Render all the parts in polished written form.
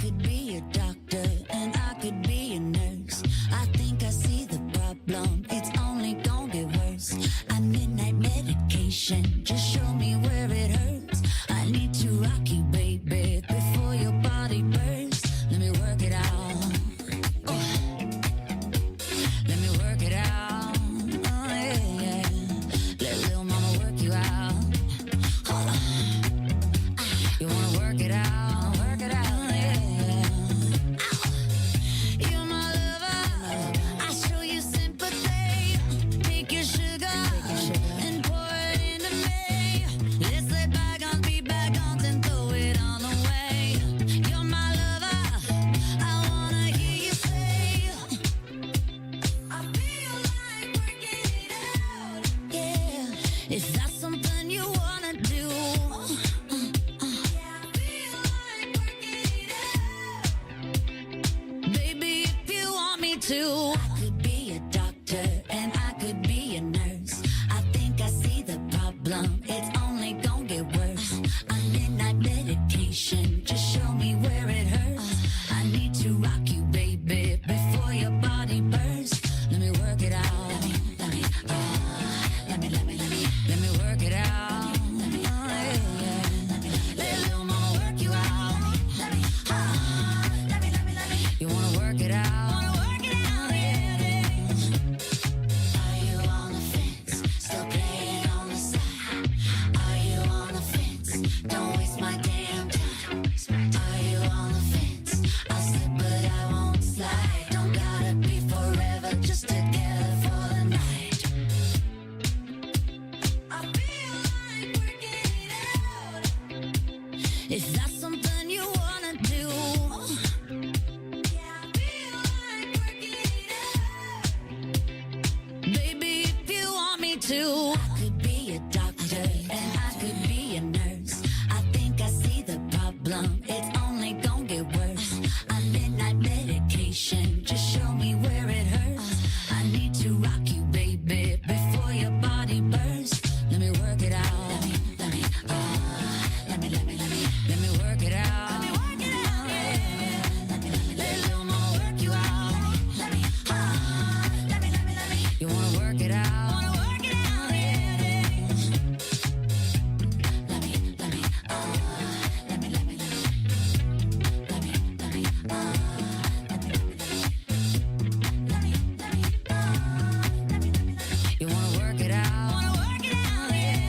could be a doctor and I could be a nurse. I think I see the problem, it's only gonna get worse. I midnight medication, just show me where it hurts. I need to rock you, baby, before your body bursts. Let me work it out. Let me work it out. Oh, yeah, yeah. Let little mama work you out. Hold on. You wanna work it out? Work it out, yeah, yeah. You're my lover. I show you sympathy. Take your sugar and pour it into me. Let's let bygones be bygones and throw it on away. You're my lover. I wanna hear you say, I feel like working it out. Yeah, if that's something you wanna do. Yeah, I feel like working it out. Baby, if you want me to. I could be a doctor and I could be a nurse. I think I see the problem, it's only gonna get worse. A midnight medication, just show me where it hurts. I need to rock you, baby, before your body bursts. Let me work it out. Let me work it out. Oh, yeah, yeah. Let little mama work you out. You wanna work it out? Yeah. Are you on the fence? Still playing on the side? Are you on the fence? Don't waste my damn time. Are you on the fence? I'll slip but I won't slide. Don't gotta be forever, just together for the night. I feel like working it out. If that's something you wanna do. Yeah, I feel like working it out. Baby, if you want me to. I could be a doctor and I could be a nurse. I think I see the problem, it's only gonna get worse. A midnight medication, just show me where it hurts. I need to rock you, baby, before your body bursts. Let me work it out. Let me work it out. Yeah. Let little mama work you out. You wanna work it out? Yeah. You wanna work it out? Yeah.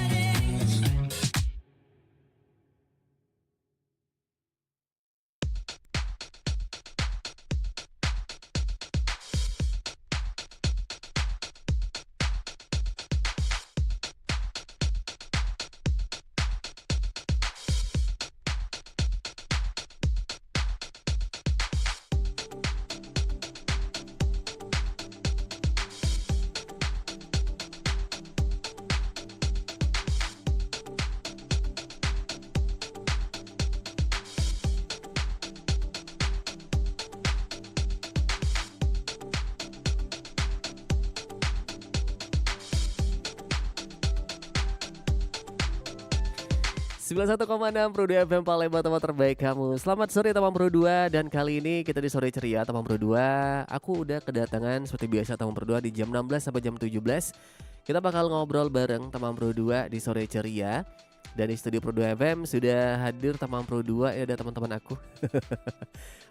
Sembilan 91,6 Pro 2 FM Palembang, tempat terbaik kamu. Selamat sore teman Pro 2. Dan kali ini kita di sore ceria teman Pro 2. Aku udah kedatangan seperti biasa teman Pro 2 di jam 16 sampai jam 17. Kita bakal ngobrol bareng teman Pro 2 di sore ceria. Dan di studio Pro 2 FM sudah hadir teman Pro 2. Ya, ada teman-teman aku.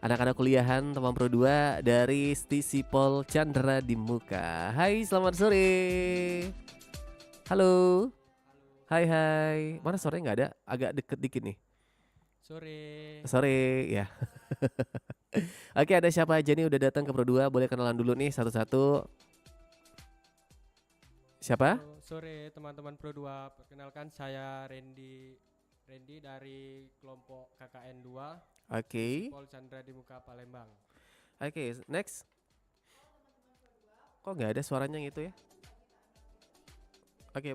Anak-anak kuliahan teman Pro 2 dari Stisipol Chandra di Muka. Hai, selamat sore. Halo. Hai. Mana suaranya nggak ada? Agak deket dikit nih. Sore ya. Oke, ada siapa aja nih udah datang ke Pro 2? Boleh kenalan dulu nih satu-satu. Siapa? Halo, sore teman-teman Pro 2. Perkenalkan saya Randy dari kelompok KKN 2. Oke. Pol Chandra di Muka Palembang. Oke, next. Kok nggak ada suaranya gitu ya? Oke.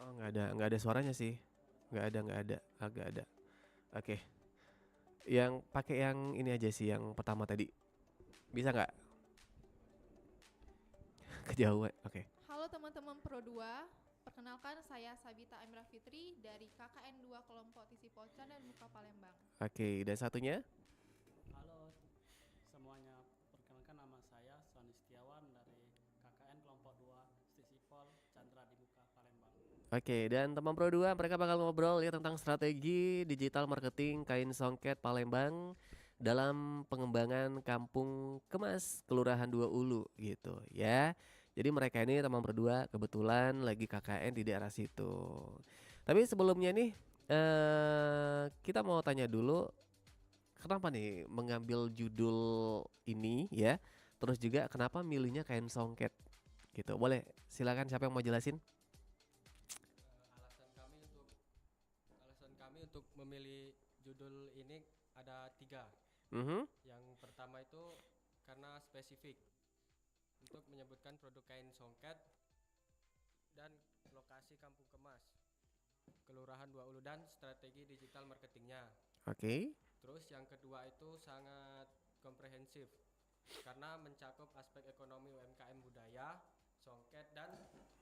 Oh, nggak ada suaranya sih. Nggak ada. Agak ada. Oke. Yang pakai yang ini aja sih, yang pertama tadi. Bisa nggak? Kejauhan. Oke. Halo teman-teman Pro 2, Perkenalkan, saya Sabita Amira Fitri dari KKN 2 kelompok Tisi Pocan dan Muka Palembang. Oke, dan satunya? Halo semuanya, perkenalkan nama saya Sony Setiawan dari KKN kelompok 2 Stisipol Chandra di Muka Palembang. Oke, dan teman Pro 2 mereka bakal ngobrol ya tentang strategi digital marketing Kain Songket Palembang dalam pengembangan Kampung Kemas Kelurahan Dua Ulu gitu ya. Jadi mereka ini teman Pro 2 kebetulan lagi KKN di daerah situ. Tapi sebelumnya nih kita mau tanya dulu kenapa nih mengambil judul ini ya. Terus juga kenapa milihnya Kain Songket gitu. Boleh silakan siapa yang mau jelasin? Alasan kami untuk memilih judul ini ada 3. Mhm. Yang pertama itu karena spesifik untuk menyebutkan produk kain songket dan lokasi Kampung Kemas Kelurahan Dua Ulu dan strategi digital marketingnya. Oke. Terus yang kedua itu sangat komprehensif karena mencakup aspek ekonomi UMKM budaya, songket dan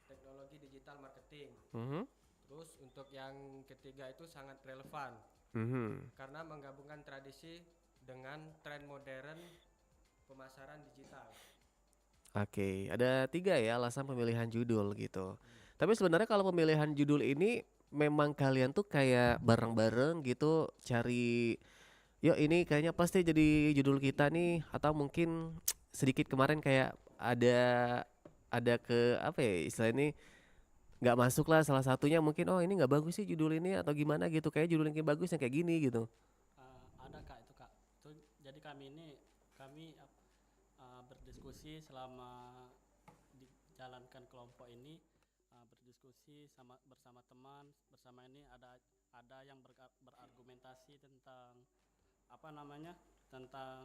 teknologi digital marketing. Mhm. Terus untuk yang ketiga itu sangat relevan Mhm. karena menggabungkan tradisi dengan tren modern pemasaran digital. Oke, ada 3 ya alasan pemilihan judul gitu. Tapi sebenarnya kalau pemilihan judul ini memang kalian tuh kayak bareng-bareng gitu cari, yuk ini kayaknya pasti jadi judul kita nih atau mungkin sedikit kemarin kayak ada ke apa ya istilah ini nggak masuk lah salah satunya mungkin oh ini nggak bagus sih judul ini atau gimana gitu kayak judul yang bagus yang kayak gini gitu. Ada kak itu kak. Jadi kami berdiskusi selama dijalankan kelompok ini, berdiskusi bersama teman. Bersama ini ada yang berargumentasi tentang tentang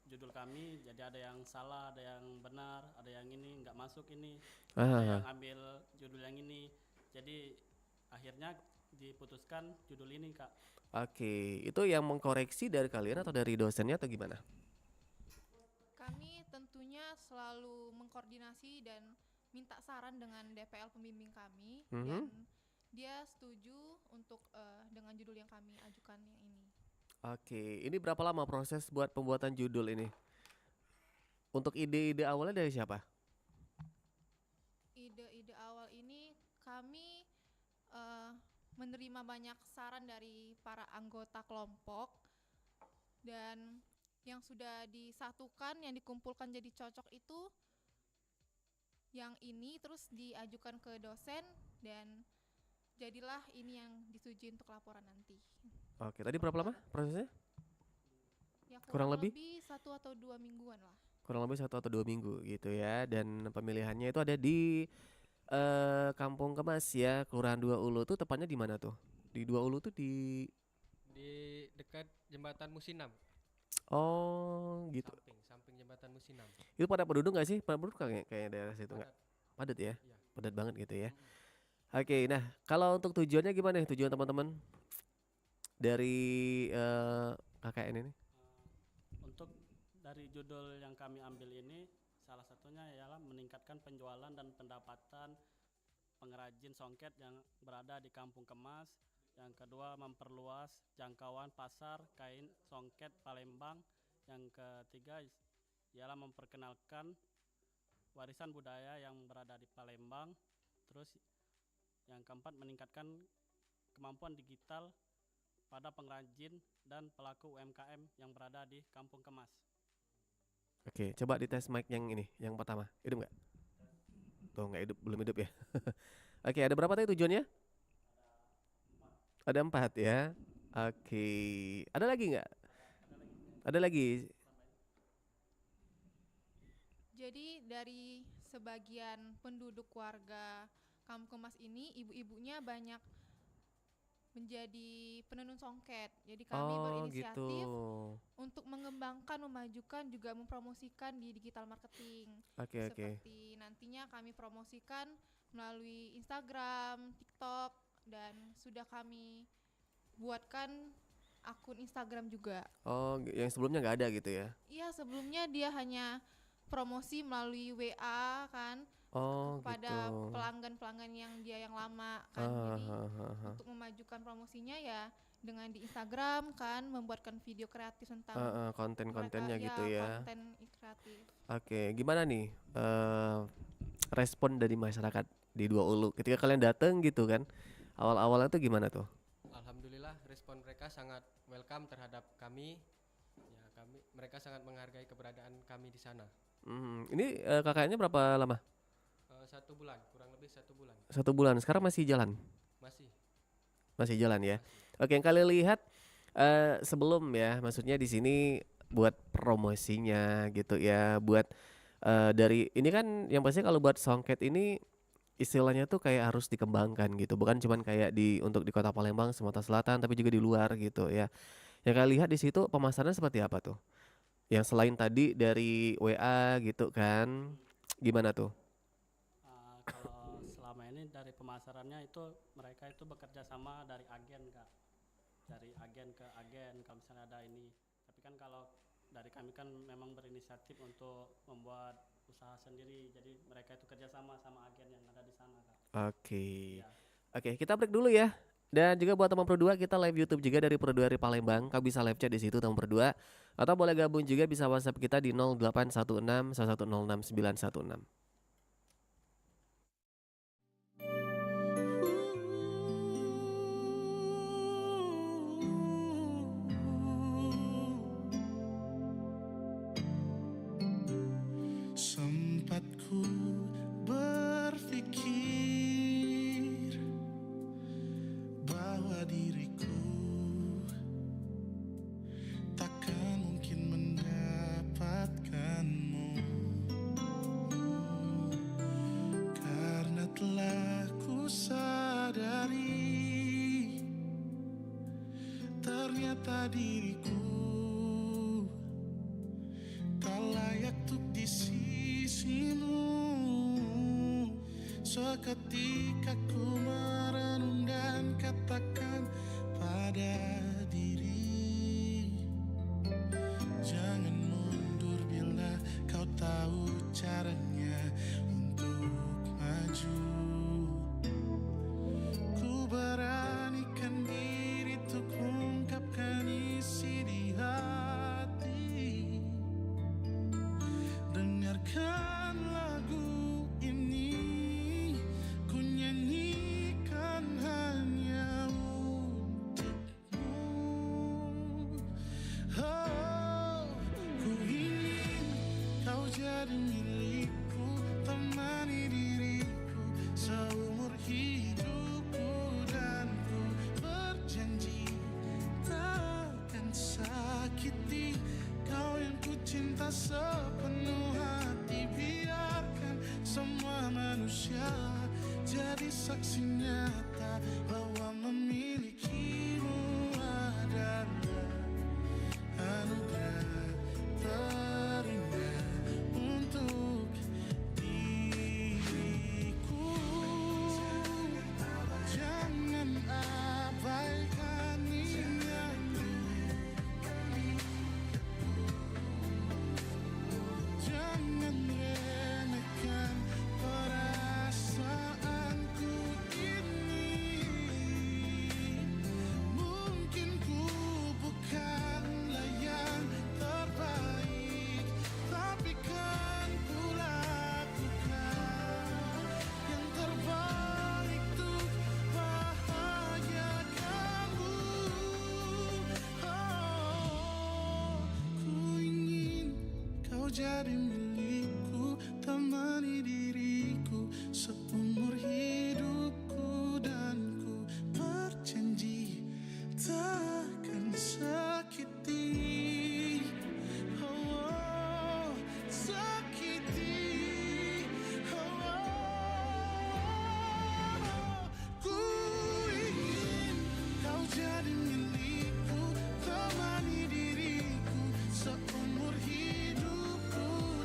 judul kami. Jadi ada yang salah, ada yang benar, ada yang ini nggak masuk ini, ada yang ambil judul yang ini. Jadi akhirnya diputuskan judul ini kak. Oke, itu yang mengkoreksi dari kalian atau dari dosennya atau gimana? Kami tentunya selalu mengkoordinasi dan minta saran dengan DPL pembimbing kami dan dia setuju untuk dengan judul yang kami ajukan yang ini. Oke, ini berapa lama proses buat pembuatan judul ini? Untuk ide-ide awalnya dari siapa? Ide-ide awal ini kami menerima banyak saran dari para anggota kelompok dan yang sudah disatukan, yang dikumpulkan jadi cocok itu yang ini terus diajukan ke dosen dan jadilah ini yang disetujui untuk laporan nanti. Oke, tadi berapa lama prosesnya? Ya Kurang kurang lebih? lebih 1 atau 2 mingguan lah. Kurang lebih 1 atau 2 minggu gitu ya. Dan pemilihannya itu ada di Kampung Kemas ya, Kelurahan Dua Ulu tuh tepatnya di mana tuh? Di Dua Ulu tuh di dekat jembatan Musinam. oh gitu. Samping jembatan Musinam. Itu pada penduduk nggak sih? Pada penduduk kayak daerah situ nggak? Padat. Padat ya? Iya. Padat banget gitu ya. Oke, nah kalau untuk tujuannya gimana nih tujuan teman-teman dari KKN ini? Untuk dari judul yang kami ambil ini, salah satunya ialah meningkatkan penjualan dan pendapatan pengrajin songket yang berada di Kampung Kemas. Yang kedua, memperluas jangkauan pasar kain songket Palembang. Yang ketiga ialah memperkenalkan warisan budaya yang berada di Palembang. Terus yang keempat, meningkatkan kemampuan digital pada pengrajin dan pelaku UMKM yang berada di Kampung Kemas. Oke, coba dites mic yang ini, yang pertama. Hidup nggak? Tuh nggak hidup, belum hidup ya. Oke, ada berapa tadi tujuannya? Ada 4 ya. Oke, ada lagi nggak? Ada lagi. Jadi dari sebagian penduduk warga Kampung Kemas ini, ibu-ibunya banyak menjadi penenun songket. Jadi kami berinisiatif Gitu. untuk mengembangkan, memajukan, juga mempromosikan di digital marketing. Oke. Seperti nantinya kami promosikan melalui Instagram, TikTok, dan sudah kami buatkan akun Instagram juga. Oh, yang sebelumnya nggak ada gitu ya? Iya, sebelumnya dia hanya promosi melalui WA kan, Oh pada gitu. pelanggan-pelanggan yang dia yang lama kan. Ah, Jadi ah, ah, ah. untuk memajukan promosinya ya dengan di Instagram kan membuatkan video kreatif tentang mereka Konten-kontennya gitu ya ya. konten kreatif. Oke, gimana nih respon dari masyarakat di Dua Ulu ketika kalian dateng gitu kan? Awal-awalnya tuh gimana tuh? Alhamdulillah respon mereka sangat welcome terhadap kami. Ya, mereka sangat menghargai keberadaan kami di sana. Ini KKN-nya berapa lama? 1 bulan, kurang lebih 1 bulan. 1 bulan. Sekarang masih jalan? Masih. Masih jalan ya. Masih. Oke, yang kalian lihat sebelum ya, maksudnya di sini buat promosinya gitu ya, buat dari ini kan yang pasti kalau buat songket ini istilahnya tuh kayak harus dikembangkan gitu, bukan cuman kayak untuk di Kota Palembang, Sumatera Selatan, tapi juga di luar gitu ya. Yang kalian lihat di situ pemasaran seperti apa tuh? Yang selain tadi dari WA gitu kan, gimana tuh? Kalau selama ini dari pemasarannya itu mereka itu bekerja sama dari agen Kak, dari agen ke agen kalau misalnya ada ini. Tapi kan kalau dari kami kan memang berinisiatif untuk membuat usaha sendiri, jadi mereka itu kerjasama sama agen yang ada di sana Kak. Oke. Ya. Oke, kita break dulu ya. Dan juga buat teman Pro 2, kita live YouTube juga dari Pro 2 dari Palembang. Kau bisa live chat di situ teman Pro 2, atau boleh gabung juga bisa WhatsApp kita di 0816 1106 916. Sempat ku berpikir bahwa diriku takkan mungkin mendapatkanmu, karena telah ku sadari ternyata diriku tak layak untuk di sisimu. Seketika ku merenung dan katakan pada diri, jangan mundur bila kau tahu caranya untuk maju. Ku beranikan diri untuk ungkapkan isi di hati. Dengarkan lagu ini, ku nyanyikan hanya untukmu. Oh, ku ingin kau jadi milikku, temani diriku seumur hidupku, dan ku berjanji takkan sakiti kau yang ku cinta sepenuh hati. Biarkan semua manusia jadi saksi nyata bahwa memilikimu adalah anugerah terindah untuk diriku. Jangan abaikan ini, jangan remehkan perasaanku ini. Mungkin ku bukanlah yang terbaik, tapi kan ku lakukan yang terbaik untuk bahagiakanmu. Oh, ku ingin kau jadi milikku, temani diriku seumur hidupku, dan ku berjanji takkan sakiti, oh, sakiti, oh. Ku ingin kau jadi milikku, temani diriku seumur hidupku,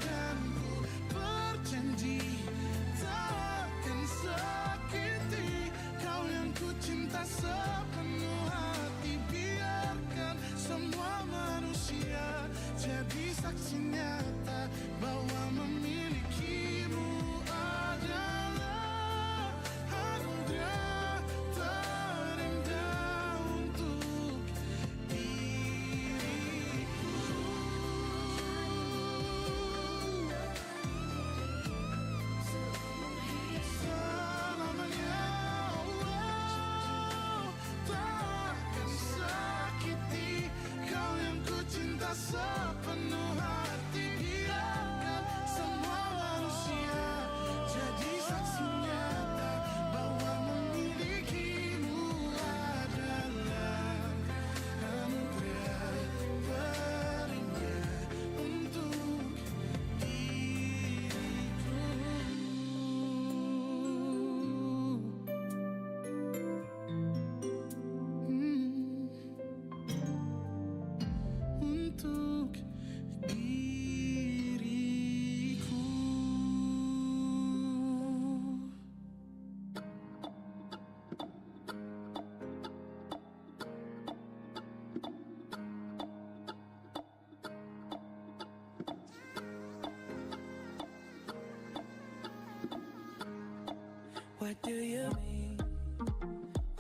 what do you mean?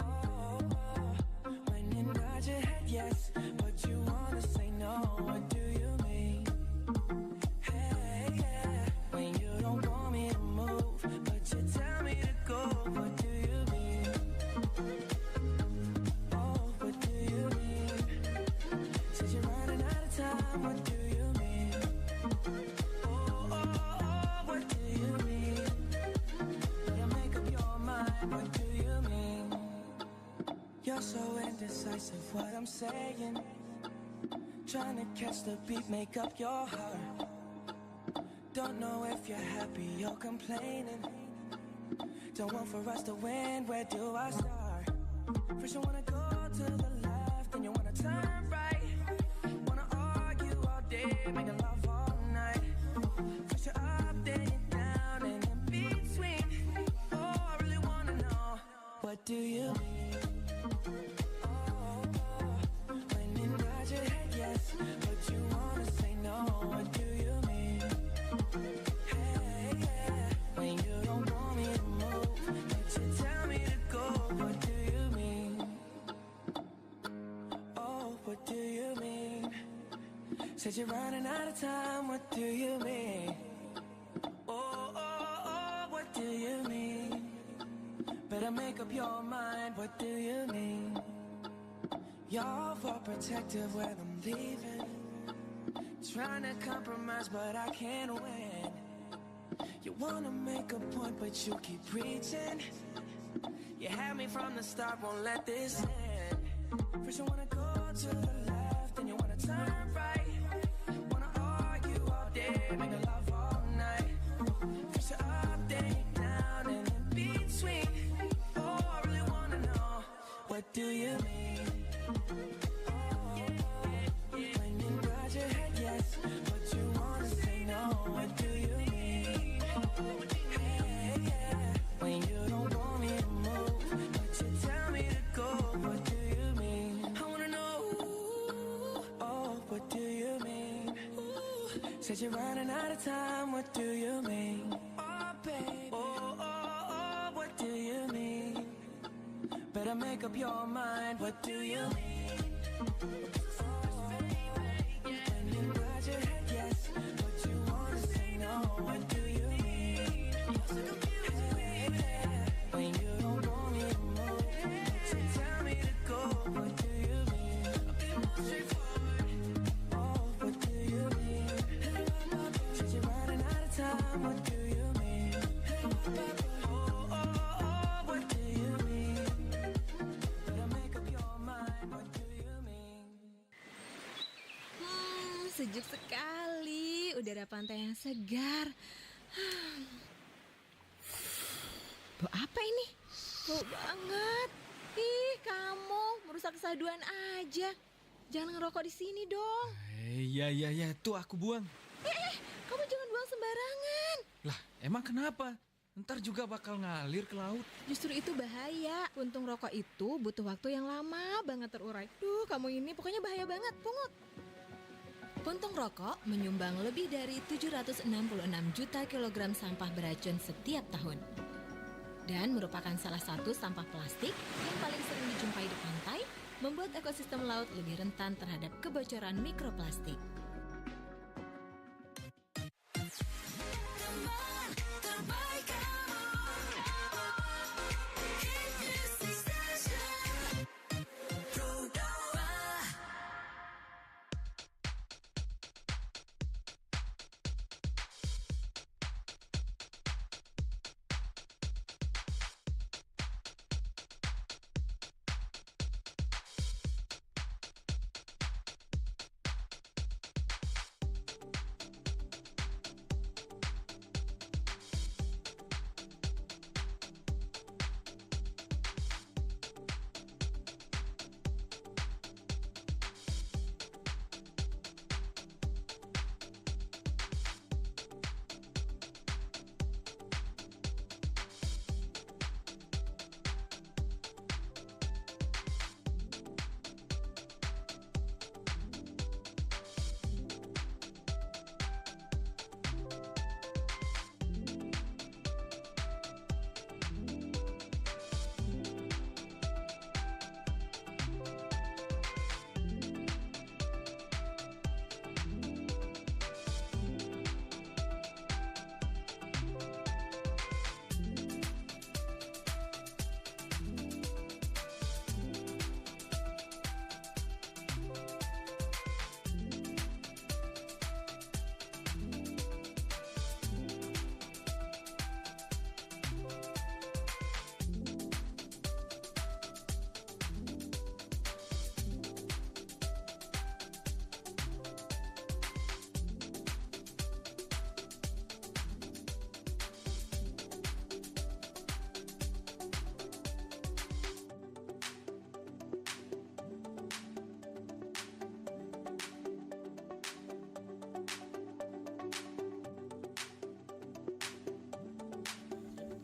Oh, when you nod your head yes, but you wanna say no, what do you mean? Hey, yeah, when you don't want me to move, but you tell me to go, what do you mean? Oh, what do you mean? Says you're running out of time, what do you mean? Oh, what do you mean? Better make up your mind, what do you mean? You're so indecisive, what I'm saying. Trying to catch the beat, make up your heart. Don't know if you're happy or complaining. Don't want for us to win, where do I start? First you wanna go to the left, then you wanna turn right. Wanna argue all day, making love all night. First you're up, then you're down, and in between. Oh, I really wanna know, what do you mean? Oh, when you nod your head yes, but you wanna say no, what do you mean? Hey, yeah, when you don't want me to move, but you tell me to go, what do you mean? Oh, what do you mean? Said you're running out of time, what do you mean? Oh, what do you mean? Better make up your mind, what do you mean? You're overprotective when I'm leaving. Trying to compromise, but I can't win. You wanna make a point, but you keep preaching. You had me from the start, won't let this end. First you wanna go to the left, then you wanna turn right. Wanna argue all day, make love all night. First you're up, then you're down, and in between. Oh, I really wanna know, what do you mean? When you nod your head yes, but you wanna say no, what do you mean? Hey, yeah, when you don't want me to move, but you tell me to go, what do you mean? I wanna know, oh, what do you mean? Said you're running out of time, what do you mean? Oh, baby, oh, what do you mean? Better make up your mind, what do you mean? When you nod your head yes, but you wanna say no, what do you mean? Hey, yeah, when you don't want me to move, but you tell me to go, what do you mean? I'm being more straightforward. Oh, what do you mean? Said you're running out of time, what do you mean? Oh, what do you mean? Better make up your mind, what do you mean? Sejuk sekali, udara pantai yang segar. Bau apa ini? Bau banget. Ih, kamu merusak kesaduan aja. Jangan ngerokok di sini dong. Iya, tuh aku buang. Kamu jangan buang sembarangan. Lah, emang kenapa? Ntar juga bakal ngalir ke laut. Justru itu bahaya. Puntung rokok itu butuh waktu yang lama banget terurai. Duh, kamu ini pokoknya bahaya banget. Pungut. Puntung rokok menyumbang lebih dari 766 juta kilogram sampah beracun setiap tahun. Dan merupakan salah satu sampah plastik yang paling sering dijumpai di pantai, membuat ekosistem laut lebih rentan terhadap kebocoran mikroplastik.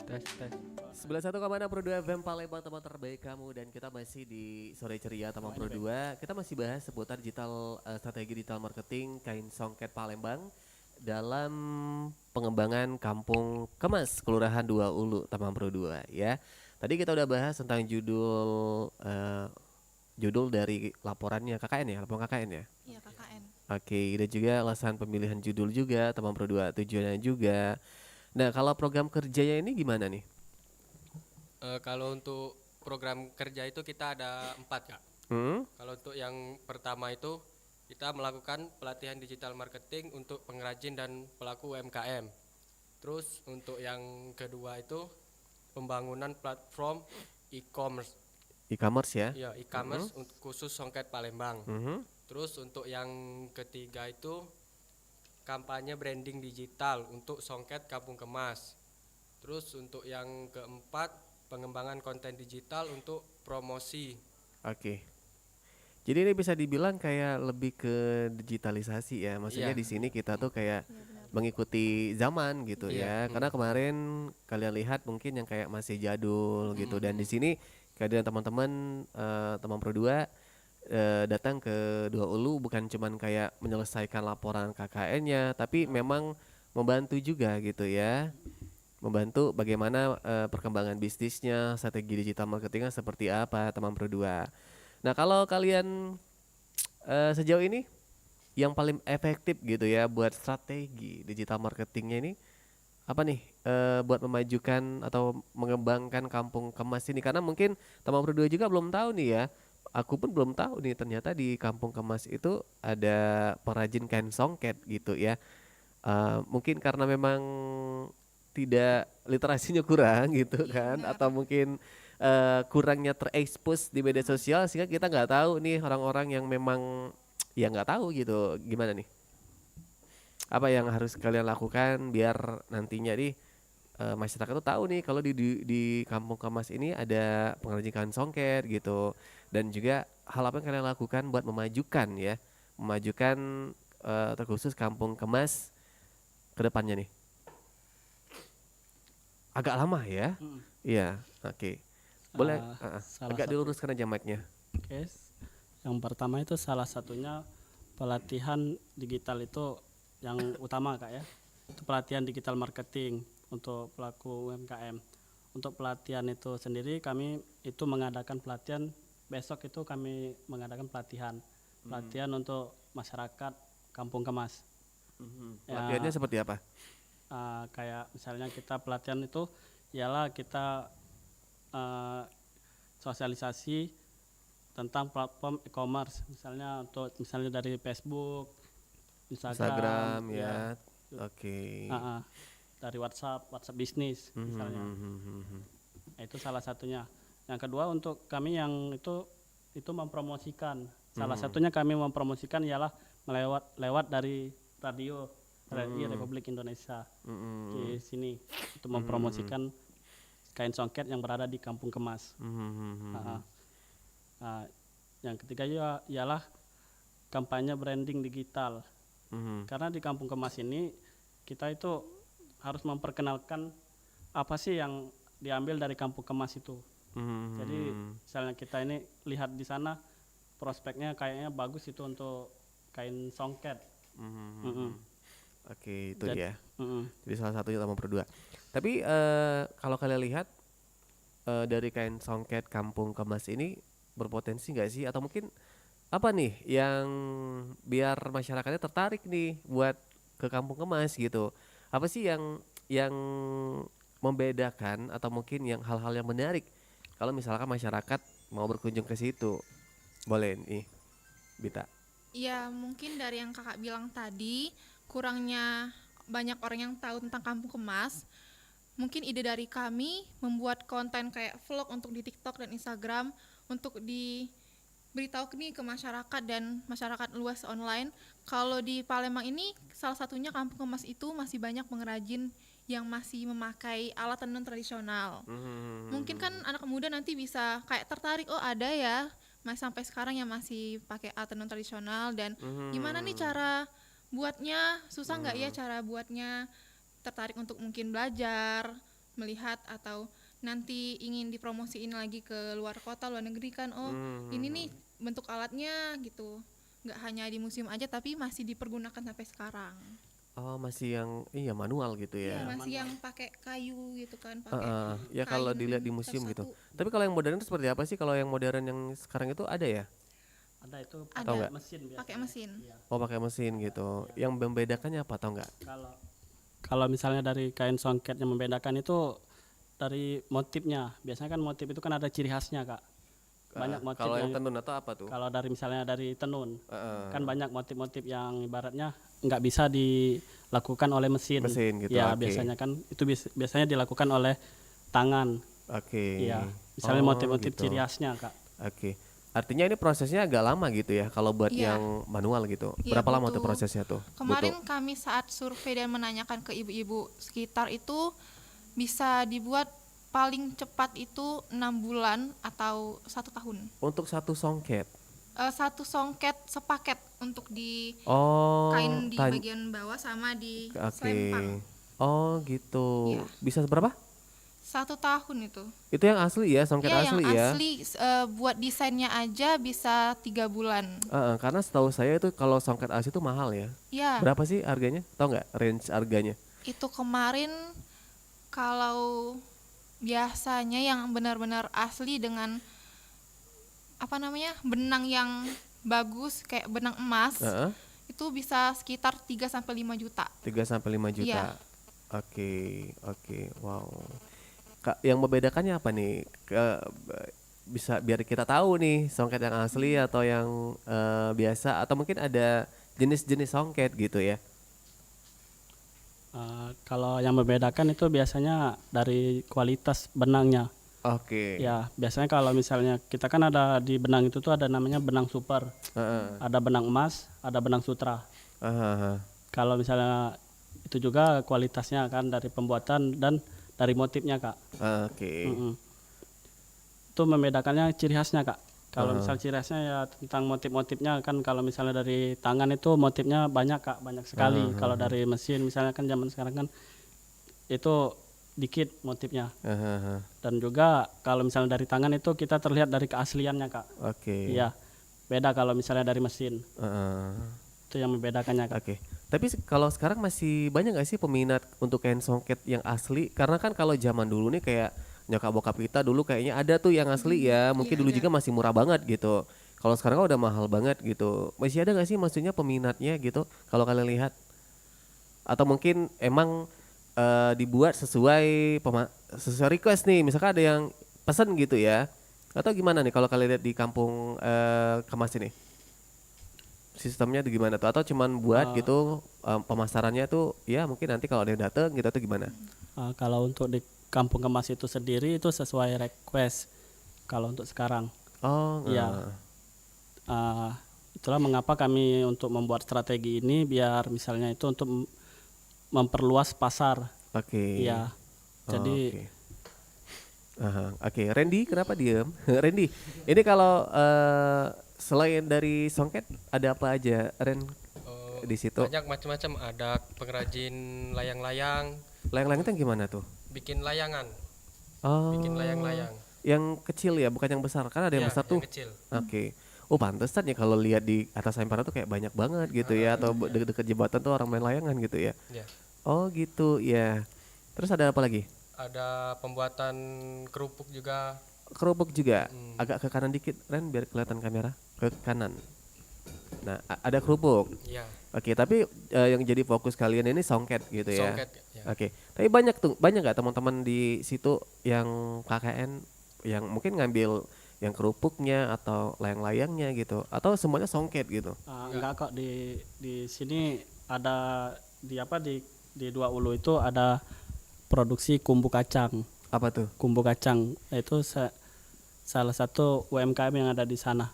tes. 91,6 FM Palembang teman terbaik kamu, dan kita masih di sore ceria teman Pro 2. Kita masih bahas seputar strategi digital marketing Kain Songket Palembang dalam pengembangan Kampung Kemas Kelurahan 2 Ulu teman Pro 2 ya. Tadi kita udah bahas tentang judul dari laporannya KKN ya, laporan KKN ya. Iya, KKN. Oke, dan juga alasan pemilihan judul juga teman Pro 2, tujuannya juga. Nah, kalau program kerjanya ini gimana nih? Kalau untuk program kerja itu kita ada 4 Kak. Kalau untuk yang pertama itu kita melakukan pelatihan digital marketing untuk pengrajin dan pelaku UMKM. Terus untuk yang kedua itu pembangunan platform e-commerce. E-commerce ya? Iya, e-commerce untuk khusus Songket Palembang. Terus untuk yang ketiga itu kampanye branding digital untuk Songket Kampung Kemas. Terus untuk yang keempat pengembangan konten digital untuk promosi. Oke. Jadi ini bisa dibilang kayak lebih ke digitalisasi ya. Maksudnya Iya. di sini kita tuh kayak mengikuti zaman gitu Iya. ya. Karena kemarin kalian lihat mungkin yang kayak masih jadul gitu, dan di sini kalian teman-teman teman Pro 2 datang ke 2 Ulu bukan cuman kayak menyelesaikan laporan KKN-nya, tapi memang membantu juga gitu ya. Membantu bagaimana perkembangan bisnisnya, strategi digital marketingnya seperti apa teman Pro 2. Nah, kalau kalian sejauh ini yang paling efektif gitu ya buat strategi digital marketingnya ini apa nih, buat memajukan atau mengembangkan Kampung Kemas ini? Karena mungkin teman Pro 2 juga belum tahu nih ya. Aku pun belum tahu nih ternyata di Kampung Kemas itu ada pengrajin kain songket gitu ya. Mungkin karena memang tidak literasinya kurang gitu kan, atau mungkin kurangnya terekspos di media sosial sehingga kita nggak tahu nih orang-orang yang memang ya nggak tahu gitu. Gimana nih, apa yang harus kalian lakukan biar nantinya nih masyarakat tuh tahu nih kalau di Kampung Kemas ini ada pengrajin kain songket gitu, dan juga hal apa yang kalian lakukan buat memajukan terkhusus Kampung Kemas ke depannya nih. Agak lama ya. Iya, oke. Boleh Salah agak satu- diluruskan aja mic-nya. Oke, yang pertama itu salah satunya pelatihan digital itu yang utama Kak ya. Itu pelatihan digital marketing untuk pelaku UMKM. Untuk pelatihan itu sendiri kami itu mengadakan pelatihan, besok itu kami mengadakan pelatihan untuk masyarakat Kampung Kemas. Ya, Latihannya seperti apa? kayak misalnya kita pelatihan itu ialah kita sosialisasi tentang platform e-commerce, misalnya dari Facebook, Instagram Instagram, ya. Oke. dari WhatsApp bisnis misalnya. Nah, itu salah satunya. Yang kedua untuk kami yang itu mempromosikan. Salah satunya kami mempromosikan ialah lewat dari radio Republik Indonesia di sini untuk mempromosikan kain songket yang berada di Kampung Kemas. Yang ketiga ialah kampanye branding digital. Karena di Kampung Kemas ini kita itu harus memperkenalkan apa sih yang diambil dari Kampung Kemas itu. Jadi misalnya kita ini lihat di sana prospeknya kayaknya bagus itu untuk kain songket. Oke, itu Dan- ya. Jadi salah satunya teman Pro 2. Tapi kalau kalian lihat dari kain songket Kampung Kemas ini berpotensi nggak sih, atau mungkin apa nih yang biar masyarakatnya tertarik nih buat ke Kampung Kemas gitu? Apa sih yang membedakan atau mungkin yang hal-hal yang menarik kalau misalkan masyarakat mau berkunjung ke situ? Boleh nih, Bita. Ya, mungkin dari yang kakak bilang tadi, kurangnya banyak orang yang tahu tentang Kampung Kemas. Mungkin ide dari kami membuat konten kayak vlog untuk di TikTok dan Instagram untuk diberitahu nih ke masyarakat dan masyarakat luas online. Kalau di Palembang ini salah satunya Kampung Kemas itu masih banyak pengrajin yang masih memakai alat tenun tradisional. Mungkin kan anak muda nanti bisa kayak tertarik, oh ada ya sampai sekarang yang masih pakai alat tenun tradisional, dan gimana nih cara buatnya, susah nggak ya cara buatnya, tertarik untuk mungkin belajar melihat atau nanti ingin dipromosiin lagi ke luar kota, luar negeri kan, oh ini nih bentuk alatnya gitu, nggak hanya di museum aja tapi masih dipergunakan sampai sekarang. Oh, masih yang manual gitu Iya, ya. masih yang pakai kayu gitu kan, pakai Heeh. Ya kalau kain dilihat di museum gitu. satu-satu. Tapi kalau yang modern itu seperti apa sih? Kalau yang modern yang sekarang itu ada ya? Ada itu Ada. Tahu nggak? mesin biasanya. Pakai mesin. Iya. Oh, pakai mesin gitu. Yang membedakannya apa, tau nggak? Kalau misalnya dari kain songket yang membedakan itu dari motifnya. Biasanya kan motif itu kan ada ciri khasnya, Kak. Banyak motif Kalau yang yang tenun atau apa tuh? kalau dari misalnya dari tenun Heeh. kan banyak motif-motif yang ibaratnya nggak bisa dilakukan oleh mesin. Mesin gitu, Ya, oke. biasanya kan itu biasanya dilakukan oleh tangan. Oke. Iya. Misalnya Oh, motif-motif gitu. ciri khasnya, Kak. Oke. Artinya ini prosesnya agak lama gitu ya kalau buat Iya. yang manual gitu. Iya, Berapa lama tuh butuh. prosesnya tuh? Kemarin kami saat survei dan menanyakan ke ibu-ibu sekitar itu bisa dibuat paling cepat itu 6 bulan atau 1 tahun. Untuk satu songket. Satu songket sepaket untuk di Oh, kain di tan- bagian bawah sama di Oke. selempang. Oh, gitu. Iya. Bisa berapa? 1 tahun itu. Itu yang asli ya, songket Iya, asli yang ya. asli buat desainnya aja bisa 3 bulan. Karena setahu saya itu kalau songket asli itu mahal ya. Ya, Berapa sih harganya? Tahu nggak range harganya? itu kemarin kalau biasanya yang benar-benar asli dengan apa namanya benang yang bagus kayak benang emas Heeh. itu bisa sekitar 3 sampai 5 juta. 3 sampai 5 juta. Iya. Oke. Wow. Kak, yang membedakannya apa nih? Bisa biar kita tahu nih songket yang asli atau yang biasa atau mungkin ada jenis-jenis songket gitu ya. Kalau yang membedakan itu biasanya dari kualitas benangnya. Oke. Ya, biasanya kalau misalnya kita kan ada di benang itu tuh ada namanya benang super, Heeh. ada benang emas, ada benang sutra. Aha. Kalau misalnya itu juga kualitasnya kan dari pembuatan dan dari motifnya, Kak. Oke. Mm-mm. Itu membedakannya ciri khasnya, Kak. Kalau misal ciri khasnya ya tentang motif-motifnya kan kalau misalnya dari tangan itu motifnya banyak, Kak, banyak sekali. Kalau dari mesin misalnya kan zaman sekarang kan itu dikit motifnya. Aha. Dan juga kalau misalnya dari tangan itu kita terlihat dari keasliannya, Kak. Oke. Iya. Beda kalau misalnya dari mesin. Heeh. Itu yang membedakannya, Kak. Oke. Tapi kalau sekarang masih banyak gak sih peminat untuk kain songket yang asli? Karena kan kalau zaman dulu nih kayak nyokap bokap kita dulu kayaknya ada tuh yang asli ya. Mungkin Iya, dulu ada. juga masih murah banget gitu. Kalau sekarang kan udah mahal banget gitu. Masih ada gak sih maksudnya peminatnya gitu? Kalau kalian lihat? Atau mungkin emang dibuat sesuai sesuai request nih. Misalkan ada yang pesan gitu ya. Atau gimana nih kalau kalian lihat di kampung Kemas ini? Sistemnya tuh gimana tuh? Atau cuman buat gitu pemasarannya tuh ya mungkin nanti kalau ada yang dateng gitu atau gimana? Kalau untuk di Kampung Kemas itu sendiri itu sesuai request. Kalau untuk sekarang, Oh, Iya. Itulah mengapa kami untuk membuat strategi ini biar misalnya itu untuk memperluas pasar. Oke. Iya. Jadi Oke. Aha, oke. Randy kenapa diem? Randy, ini kalau selain dari songket ada apa aja, Ren? Di situ Banyak macam-macam, ada pengrajin layang-layang, layang-layang itu yang gimana tuh? bikin layangan, Oh, bikin layang-layang. yang kecil ya, bukan yang besar. Kan ada yang Iya, besar tuh. kecil. Oke. Oh, pantesan ya kalau lihat di atas Empara tuh kayak banyak banget gitu ya, atau deket-deket jembatan tuh orang main layangan gitu ya. Iya. Oh, gitu ya. Terus ada apa lagi? Ada pembuatan kerupuk juga. Kerupuk juga. Agak ke kanan dikit, Ren, biar kelihatan kamera. Ke kanan. Nah, ada kerupuk. Iya, Oke, tapi yang jadi fokus kalian ini songket gitu ya. songket. Ya. Oke. Tapi banyak nggak teman-teman di situ yang KKN yang mungkin ngambil yang kerupuknya atau layang-layangnya gitu, atau semuanya songket gitu? enggak kok di sini ada di Dua Ulu itu ada produksi kumbu kacang. Apa tuh? Kumbu kacang itu salah satu UMKM yang ada di sana.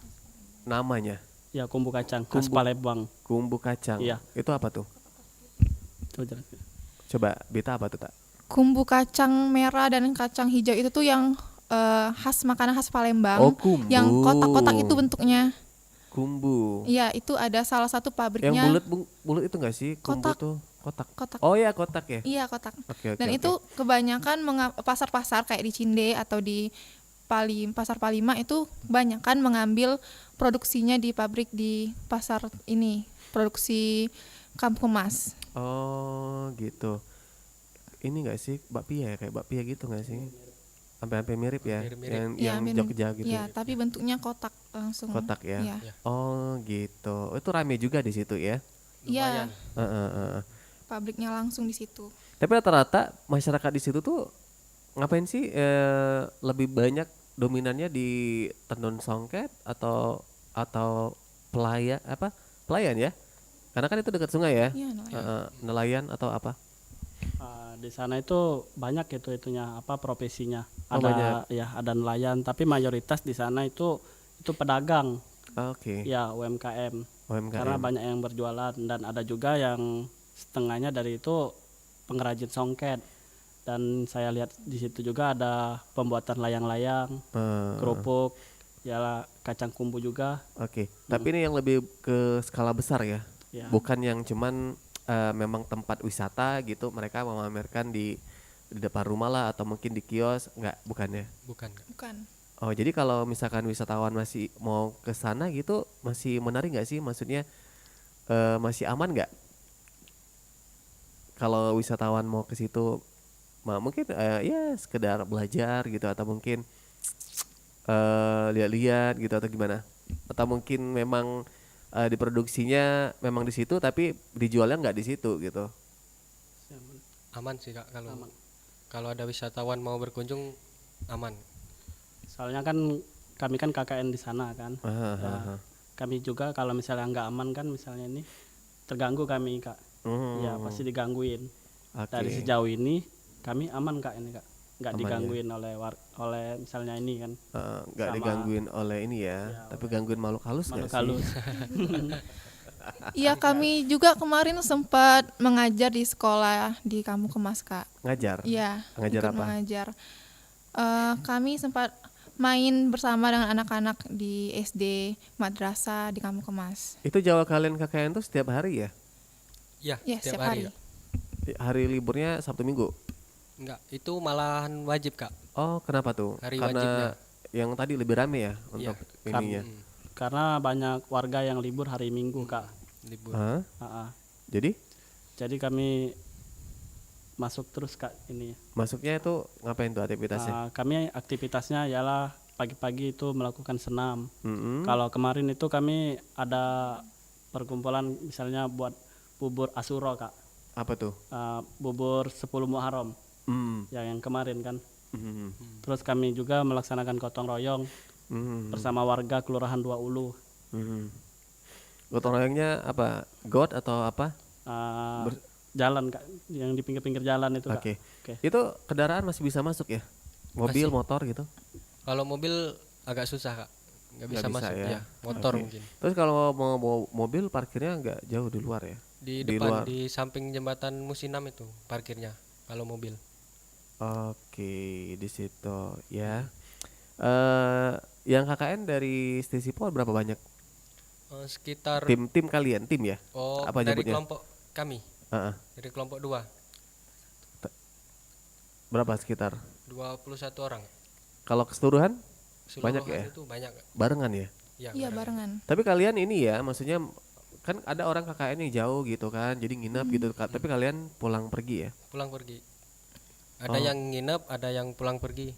Namanya Ya, kumbu kacang khas Kumbu- Palembang. kumbu kacang. Iya. Itu apa tuh? Itu jelas. Coba Beta apa tuh, Tak? Kumbu kacang merah dan kacang hijau itu tuh yang khas makanan khas Palembang. Oh, kumbu. Yang kotak-kotak itu bentuknya. Kumbu. Iya, itu ada salah satu Yang pabriknya. bulat itu enggak sih? Kumbu Kotak. tuh. Kotak. Kotak. Oh ya kotak ya. Iya, kotak. Oke oke. Dan oke. itu kebanyakan pasar-pasar kayak di Cinde atau di Pasar Palima itu kebanyakan mengambil produksinya di pabrik di pasar ini, produksi Kampung Kemas. Oh gitu. Ini nggak sih bakpia ya, kayak bakpia gitu nggak sih? Hampir mirip ya. Mirip-mirip. Yang Iya, yang mirip. Jogja gitu. Iya, tapi bentuknya kotak langsung. Kotak ya. Iya. Oh gitu. Itu rame juga di situ ya. Iya, Lumayan. Heeh. pabriknya langsung di situ. Tapi rata-rata masyarakat di situ tuh ngapain sih? Lebih banyak dominannya di tenun songket atau pelayan ya? Karena kan itu dekat sungai ya. Iya, nelayan. Nelayan atau apa? Di sana itu banyak itunya apa profesinya. Oh, Ada banyak. ya ada nelayan, tapi mayoritas di sana itu pedagang. Oke. Ya UMKM. UMKM. Karena banyak yang berjualan dan ada juga yang setengahnya dari itu pengrajin songket. Dan saya lihat di situ juga ada pembuatan layang-layang, kerupuk, ya kacang kumbu juga. Oke. Tapi ini yang lebih ke skala besar ya. Ya. Bukan yang cuman memang tempat wisata gitu mereka memamerkan di depan rumah lah atau mungkin di kios, enggak, bukan ya. Bukan, Kak. Bukan. Oh, jadi kalau misalkan wisatawan masih mau ke sana gitu masih menarik nggak sih? Maksudnya masih aman nggak? Kalau wisatawan mau ke situ mungkin ya sekedar belajar gitu atau mungkin lihat-lihat gitu atau gimana? Atau mungkin memang diproduksinya memang di situ tapi dijualnya nggak di situ gitu. Aman sih, Kak, kalau Aman. kalau ada wisatawan mau berkunjung aman. Soalnya kan kami kan KKN di sana kan. Ah, Ya, ah, ah. kami juga kalau misalnya nggak aman kan misalnya ini terganggu kami Kak. Ya pasti digangguin. Oke. Dari sejauh ini kami aman Kak ini Kak. Nggak Aman ya. digangguin oleh misalnya ini kan Nggak sama- digangguin oleh ini ya, tapi gangguin makhluk halus nggak makhluk sih? halus. Iya, kami juga kemarin sempat mengajar di sekolah di Kampung Kemas, Kak. Ngajar. Iya, Ngajar ikut apa? mengajar. Kami sempat main bersama dengan anak-anak di SD madrasah di Kampung Kemas. Itu Jawa kalian KKN tuh setiap hari ya? Iya, Ya, setiap setiap hari, hari. Kak. Hari liburnya Sabtu Minggu. Enggak, itu malahan wajib, Kak. Oh, kenapa tuh? Hari Karena wajibnya. yang tadi lebih rame ya Iya. untuk ininya. Hmm, Karena banyak warga yang libur hari Minggu Kak. libur. Hah? Ah, ah. Jadi Jadi kami masuk terus Kak ini. masuknya itu ngapain tuh aktivitasnya? Kami aktivitasnya ialah pagi-pagi itu melakukan senam. Mm-mm. Kalau kemarin itu kami ada perkumpulan misalnya buat bubur Asuro Kak. Apa tuh? Bubur 10 Muharram Mm. yang kemarin kan. Mm. Terus kami juga melaksanakan gotong royong Mm. bersama warga Kelurahan Dua Ulu. Mm. Gotong royongnya apa? God atau apa? Ah, Ber- jalan Kak, yang di pinggir-pinggir jalan itu Kak. Oke. Oke. Itu kendaraan masih bisa masuk ya? Mobil, Masih. motor gitu? Kalau mobil agak susah, Kak. Nggak bisa Nggak bisa masuk ya. ya. Motor Oke. mungkin. Terus kalau mau bawa mobil parkirnya nggak jauh di luar ya? Di Di depan luar. di samping jembatan Musinam itu parkirnya kalau mobil. Oke, di situ ya. Yang KKN dari Stasi Pol berapa banyak? Sekitar Tim kalian, tim ya? oh apa dari nyebutnya? kelompok kami, Heeh. dari kelompok 2, Berapa sekitar? 21 orang. Kalau keseluruhan Banyak Keseluruhan ya? itu banyak, Kak. barengan ya? Ya, Iya, barengan. barengan. Tapi kalian ini ya, maksudnya kan ada orang KKN yang jauh gitu kan, jadi nginep gitu. Tapi kalian pulang pergi ya? Pulang pergi. Ada Oh. yang nginep, ada yang pulang pergi.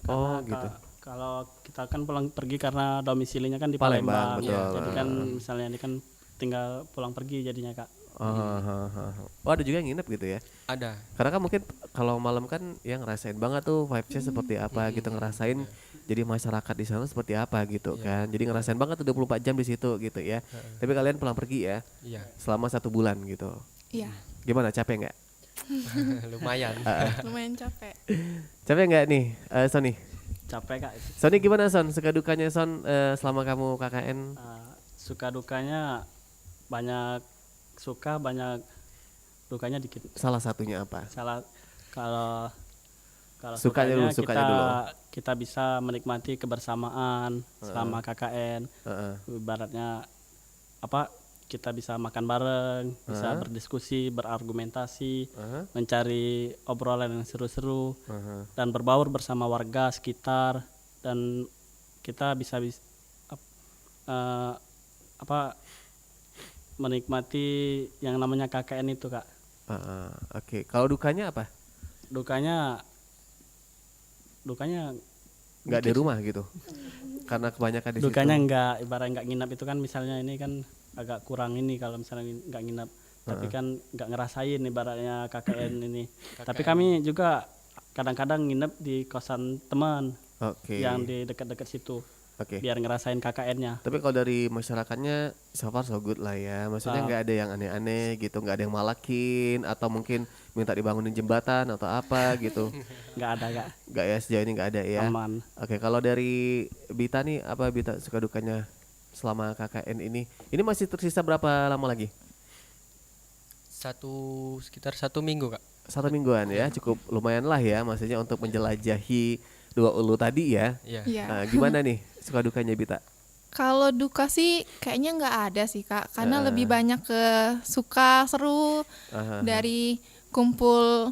Oh Karena gitu. Kalau kita kan pulang pergi karena domisilinya kan di Palembang, Palembang. betul. Jadi kan misalnya ini kan tinggal pulang pergi jadinya Kak. Oh ada juga yang nginep gitu ya? Ada. Karena kan mungkin kalau malam kan yang ngerasain banget tuh vibes-nya seperti apa gitu, ngerasain jadi masyarakat di sana seperti apa gitu Iya. kan. Jadi ngerasain banget tuh 24 jam di situ gitu ya. Tapi kalian pulang pergi ya Iya. selama 1 bulan gitu. Iya, Gimana, capek nggak? Lumayan. lumayan capek. Capek nggak nih, Sony? Capek Kak. Sony gimana Son? Suka dukanya Son selama kamu KKN? Suka dukanya banyak, suka banyak, dukanya dikit. Salah satunya apa? Salah kalau kalau Sukanya dulu, sukanya dulu. kita bisa menikmati kebersamaan selama KKN. Heeh. Ibaratnya apa kita bisa makan bareng, bisa Aha. berdiskusi, berargumentasi, Aha, mencari obrolan yang seru-seru aha. dan berbaur bersama warga sekitar, dan kita bisa eh, apa menikmati yang namanya KKN itu, Kak. Oke, kalau dukanya apa? Dukanya Nggak di rumah gitu, karena kebanyakan di dukanya situ. nggak, ibarat nggak nginap itu kan, misalnya ini kan agak kurang ini kalau misalnya nggak nginap, tapi kan nggak ngerasain ibaratnya KKN ini. Tapi kami juga kadang-kadang nginep di kosan teman Oke. yang di dekat-dekat situ, Oke. biar ngerasain KKN-nya. Tapi kalau dari masyarakatnya so far so good lah ya. Maksudnya nggak ada yang aneh-aneh gitu, nggak ada yang malakin atau mungkin minta dibangunin jembatan atau apa gitu. Nggak ada, Kak. Nggak ya, sejauh ini nggak ada ya. Aman. Oke, kalau dari Bita nih, apa Bita suka dukanya selama KKN ini? Ini masih tersisa berapa lama lagi? Sekitar 1 minggu, Kak. 1 mingguan ya, cukup lumayan lah ya, maksudnya untuk menjelajahi Dua Ulu tadi ya. Iya. Iya. Nah, gimana nih suka dukanya Bita? Kalau duka sih kayaknya nggak ada sih Kak, karena Heeh. lebih banyak ke suka seru Aha. dari kumpul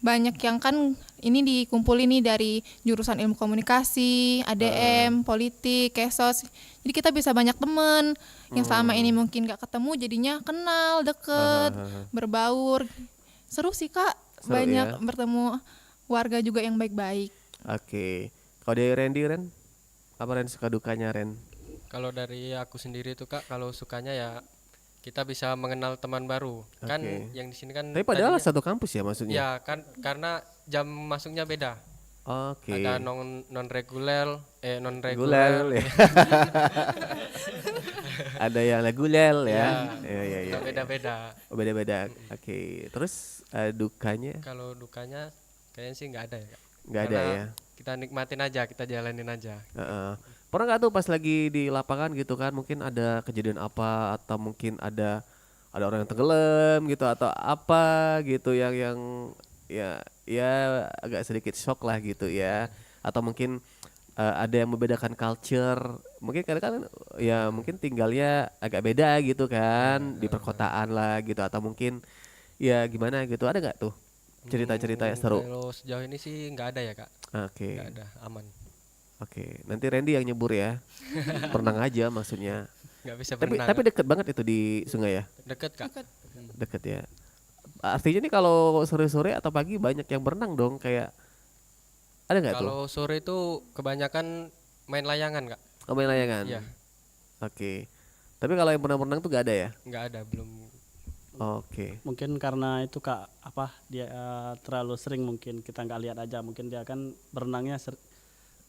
banyak yang kan ini dikumpul ini dari jurusan ilmu komunikasi, ADM, politik, kesos. Jadi kita bisa banyak temen yang selama ini mungkin nggak ketemu jadinya kenal, deket, Aha. berbaur. Seru sih Kak, Seru banyak ya. bertemu warga juga yang baik-baik. Oke. Kalau dari Randy, Ren, apa Ren suka dukanya Ren? Kalau dari aku sendiri tuh, Kak, kalau sukanya ya kita bisa mengenal teman baru. Kan Oke. yang di sini kan Tapi padahal tadinya- satu kampus ya maksudnya. ya kan karena jam masuknya beda. Oke. Ada non reguler, non Gulel reguler. ya. Ada yang reguler ya. Iya iya iya. Beda-beda. Oh, beda-beda. Oke. Terus dukanya Kalau dukanya kayaknya sih nggak ada ya, Kak. nggak ada Karena ya. Kita nikmatin aja, kita jalanin aja. Heeh. Pernah nggak tuh pas lagi di lapangan gitu kan, mungkin ada kejadian apa atau mungkin ada orang yang tenggelam gitu atau apa gitu yang ya agak sedikit shock lah gitu ya, atau mungkin ada yang membedakan culture, mungkin karena kan ya mungkin tinggalnya agak beda gitu kan di perkotaan lah gitu, atau mungkin ya gimana gitu, ada nggak tuh cerita-cerita yang seru? Kalau sejauh ini sih nggak ada ya, Kak. Oke. Nggak ada, aman. Oke, nanti Randy yang nyebur ya. Renang aja maksudnya. Nggak bisa Tapi berenang. tapi Kak. deket banget itu di sungai ya. Deket, Kak. Deket. Deket ya. Artinya nih kalau sore-sore atau pagi banyak yang berenang dong, kayak ada nggak tuh? Kalau sore itu kebanyakan main layangan, Kak. Oh, main layangan. Iya, Oke. Tapi kalau yang berenang-berenang tuh nggak ada ya? nggak ada, belum. Oke. Mungkin karena itu, Kak, apa dia terlalu sering, mungkin kita nggak lihat aja, mungkin dia kan berenangnya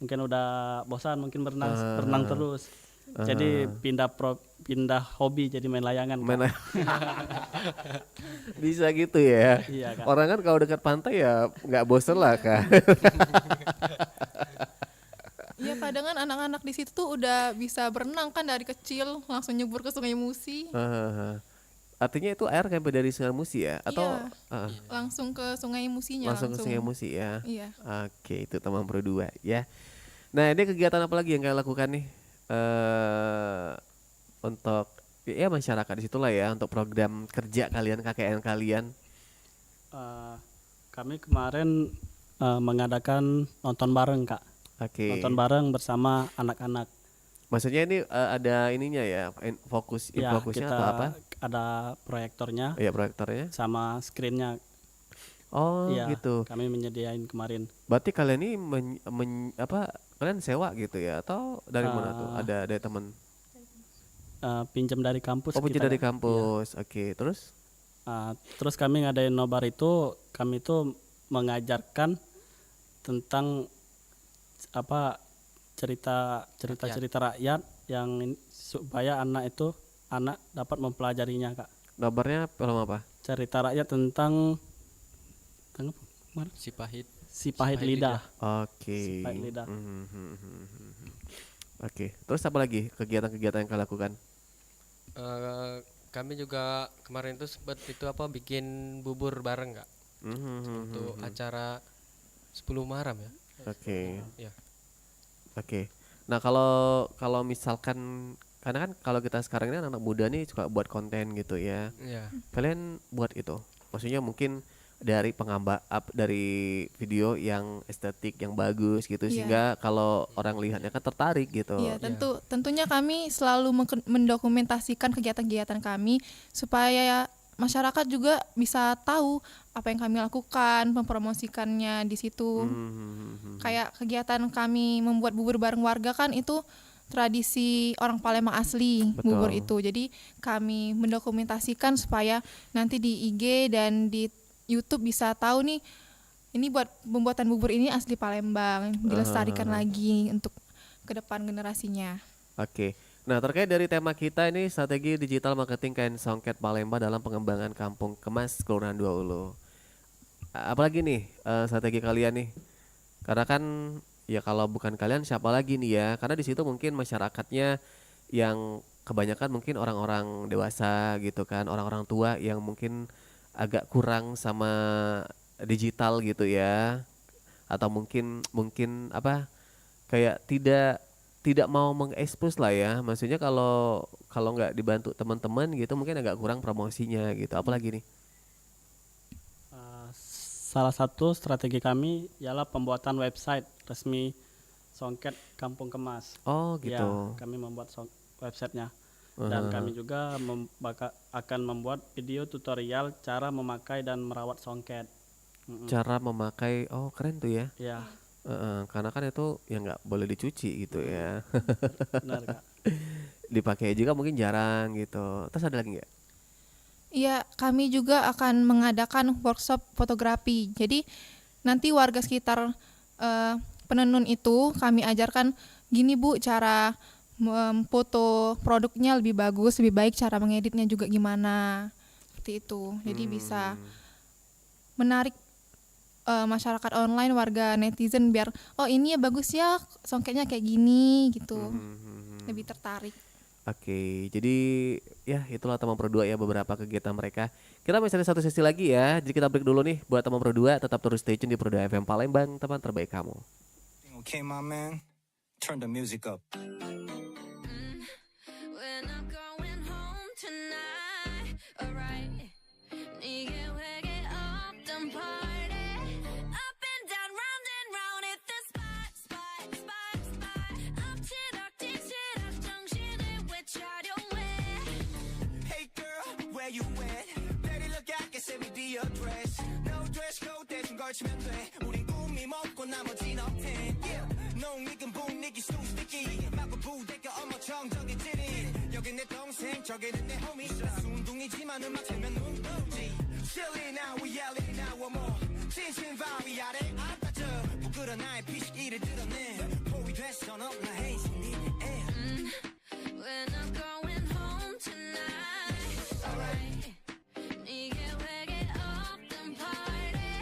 mungkin udah bosan, mungkin berenang terus. Jadi pindah hobi jadi main layangan, Kak. Main bisa gitu ya. Iya, Kak. Orang kan kalau dekat pantai ya nggak bosen lah kan. Iya kadang kan anak-anak di situ tuh udah bisa berenang kan dari kecil langsung nyebur ke Sungai Musi, Hahaha. Artinya itu air kayak dari Sungai Musi ya? Atau Iya. Langsung ke Sungai Musinya langsung ke Sungai Musi ya? Iya. Oke, itu teman Pro 2 ya. Nah, ini kegiatan apa lagi yang kalian lakukan nih? Untuk ya masyarakat di situlah ya, untuk program kerja kalian, KKN kalian. Kami kemarin mengadakan nonton bareng, Kak. Oke. Nonton bareng bersama anak-anak. Maksudnya ini ada ininya ya, fokusnya Ya, atau kita apa? ada proyektornya Ya, proyektornya. sama screennya. Oh, Iya, gitu. kami menyediain kemarin. Berarti kalian ini kalian sewa gitu ya, atau dari mana tuh? Ada dari teman? Pinjam dari kampus. Oh, pinjam kita, dari Kak. kampus. Oke, terus? Terus kami ngadain nobar itu, kami itu mengajarkan tentang apa cerita rakyat yang supaya anak dapat mempelajarinya, Kak. Nobarnya film apa? Cerita rakyat tentang Si pahit. si pahit lidah. Oke. Si pahit lidah. Oke. Terus apa lagi kegiatan-kegiatan yang kalian lakukan? Kami juga kemarin tuh sempet itu bikin bubur bareng, Kak. Untuk acara 10 Muharram ya. Oke. Iya. Oke. Nah, kalau misalkan Karena kan kalau kita sekarang ini anak muda nih suka buat konten gitu ya. Iya. Kalian buat itu, maksudnya mungkin dari dari video yang estetik yang bagus gitu Iya. sehingga kalau orang lihatnya kan tertarik gitu. Iya, tentunya kami selalu mendokumentasikan kegiatan-kegiatan kami supaya masyarakat juga bisa tahu apa yang kami lakukan, mempromosikannya di situ. Kayak kegiatan kami membuat bubur bareng warga kan itu tradisi orang Palembang asli. Betul. Bubur itu. Jadi kami mendokumentasikan supaya nanti di IG dan di YouTube bisa tahu nih, ini buat pembuatan bubur ini asli Palembang, dilestarikan lagi untuk ke depan generasinya. Oke. Nah, terkait dari tema kita ini strategi digital marketing Kain Songket Palembang dalam pengembangan Kampung Kemas Kelurahan Dua Ulu. Apalagi nih strategi kalian nih? Karena kan ya kalau bukan kalian siapa lagi nih ya? Karena di situ mungkin masyarakatnya yang kebanyakan mungkin orang-orang dewasa gitu kan, orang-orang tua yang mungkin agak kurang sama digital gitu ya. Atau mungkin apa? Kayak tidak mau mengekspos lah ya, maksudnya kalau nggak dibantu teman-teman gitu mungkin agak kurang promosinya gitu. Apalagi nih? Salah satu strategi kami ialah pembuatan website resmi Songket Kampung Kemas. Oh Ya, gitu. kami membuat websitenya. Dan kami juga akan membuat video tutorial cara memakai dan merawat songket. Cara memakai, oh keren tuh ya. Ya, Karena kan itu ya nggak boleh dicuci gitu ya. benar Kak. Dipakai juga mungkin jarang gitu. Terus ada lagi nggak? Iya, kami juga akan mengadakan workshop fotografi. Jadi nanti warga sekitar penenun itu kami ajarkan gini Bu, cara memfoto produknya lebih bagus, lebih baik, cara mengeditnya juga gimana. Seperti itu. Jadi bisa menarik masyarakat online, warga netizen biar oh ini ya bagus ya songketnya kayak gini gitu. Lebih tertarik. Oke, jadi ya itulah teman Pro 2 ya beberapa kegiatan mereka. Kita masih ada satu sesi lagi ya. Jadi kita break dulu nih buat teman Pro 2, tetap terus stay tune di Pro 2 FM Palembang, teman terbaik kamu. Okay, my man, turn the music up. When I'm going home tonight, alright. 네게 회개 없던 party. Up and down, round and round at the spot, spot, spot, spot. 엎치락뒤치락 정신을 외쳐려 해. Hey girl, where you at? Better look out, get send me the address. No dress code, 대충 걸치면 돼. 우린 꿈이 먹고 나머진 없텐. Yeah, 농익은 분위기 so sticky. 막고 부대껴 어머 정적이지리. 여긴 내 동생, 저기는 내 homie. 순둥이지만 음악 틀면 눈 뜨지. Chillin' now, we yellin' now, one more. 진심 바위 아래 앞다져. 부끄러 나의 피식기를 드러내. 포위 됐어, 넌 나 헤이신이. When I'm going home tonight, alright. 네게 회개 없던 party.